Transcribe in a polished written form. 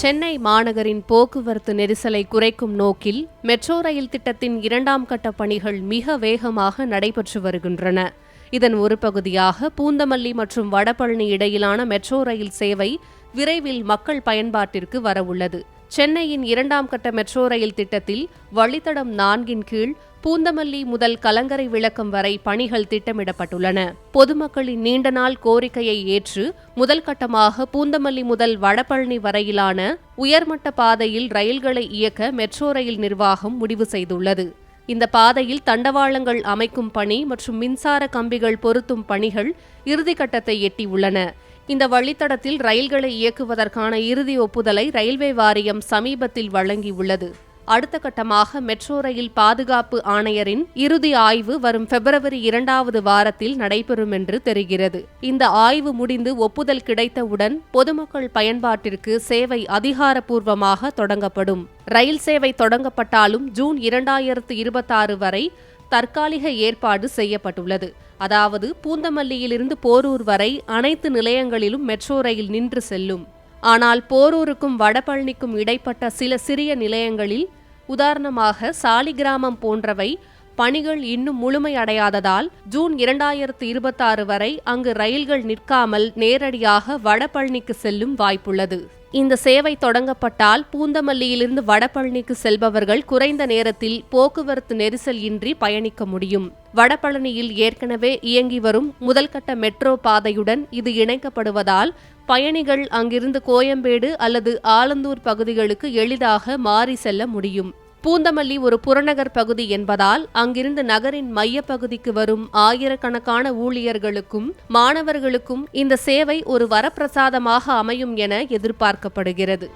சென்னை மாநகரின் போக்குவரத்து நெரிசலை குறைக்கும் நோக்கில் மெட்ரோ ரயில் திட்டத்தின் 2ஆம் கட்ட பணிகள் மிக வேகமாக நடைபெற்று வருகின்றன. இதன் ஒரு பகுதியாக பூந்தமல்லி மற்றும் வடபழனி இடையிலான மெட்ரோ ரயில் சேவை விரைவில் மக்கள் பயன்பாட்டிற்கு வரவுள்ளது. சென்னையின் 2ஆம் கட்ட மெட்ரோ ரயில் திட்டத்தில் வழித்தடம் 4 கீழ் பூந்தமல்லி முதல் கலங்கரை விளக்கம் வரை பணிகள் திட்டமிடப்பட்டுள்ளன. பொதுமக்களின் நீண்ட நாள் கோரிக்கையை ஏற்று முதல் கட்டமாக பூந்தமல்லி முதல் வடபழனி வரையிலான உயர்மட்ட பாதையில் ரயில்களை இயக்க மெட்ரோ ரயில் நிர்வாகம் முடிவு செய்துள்ளது. இந்த பாதையில் தண்டவாளங்கள் அமைக்கும் பணி மற்றும் மின்சார கம்பிகள் பொருத்தும் பணிகள் இறுதிக்கட்டத்தை எட்டியுள்ளன. இந்த வழித்தடத்தில் ரயில்களை இயக்குவதற்கான இறுதி ஒப்புதலை ரயில்வே வாரியம் சமீபத்தில் வழங்கியுள்ளது. அடுத்த கட்டமாக மெட்ரோ ரயில் பாதுகாப்பு ஆணையரின் இறுதி ஆய்வு வரும் பிப்ரவரி 2வது வாரத்தில் நடைபெறும் என்று தெரிகிறது. இந்த ஆய்வு முடிந்து ஒப்புதல் கிடைத்தவுடன் பொதுமக்கள் பயன்பாட்டிற்கு சேவை அதிகாரப்பூர்வமாக தொடங்கப்படும். ரயில் சேவை தொடங்கப்பட்டாலும் ஜூன் 2026 வரை தற்காலிக ஏற்பாடு செய்யப்பட்டுள்ளது. அதாவது பூந்தமல்லியிலிருந்து போரூர் வரை அனைத்து நிலையங்களிலும் மெட்ரோ ரயில் நின்று செல்லும். ஆனால் போரூருக்கும் வடபழனிக்கும் இடைப்பட்ட சில சிறிய நிலையங்களில், உதாரணமாக சாலிகிராமம் போன்றவை, பணிகள் இன்னும் முழுமையடையாததால் ஜூன் 2026 வரை அங்கு ரயில்கள் நிற்காமல் நேரடியாக வடபழனிக்கு செல்லும் வாய்ப்புள்ளது. இந்த சேவை தொடங்கப்பட்டால் பூந்தமல்லியிலிருந்து வடபழனிக்கு செல்பவர்கள் குறைந்த நேரத்தில் போக்குவரத்து நெரிசல் இன்றி பயணிக்க முடியும். வடபழனியில் ஏற்கனவே இயங்கி வரும் முதல்கட்ட மெட்ரோ பாதையுடன் இது இணைக்கப்படுவதால் பயணிகள் அங்கிருந்து கோயம்பேடு அல்லது ஆலந்தூர் பகுதிகளுக்கு எளிதாக மாறி செல்ல முடியும். பூந்தமல்லி ஒரு புறநகர் பகுதி என்பதால் அங்கிருந்து நகரின் மையப்பகுதிக்கு வரும் ஆயிரக்கணக்கான ஊழியர்களுக்கும் மாணவர்களுக்கும் இந்த சேவை ஒரு வரப்பிரசாதமாக அமையும் என எதிர்பார்க்கப்படுகிறது.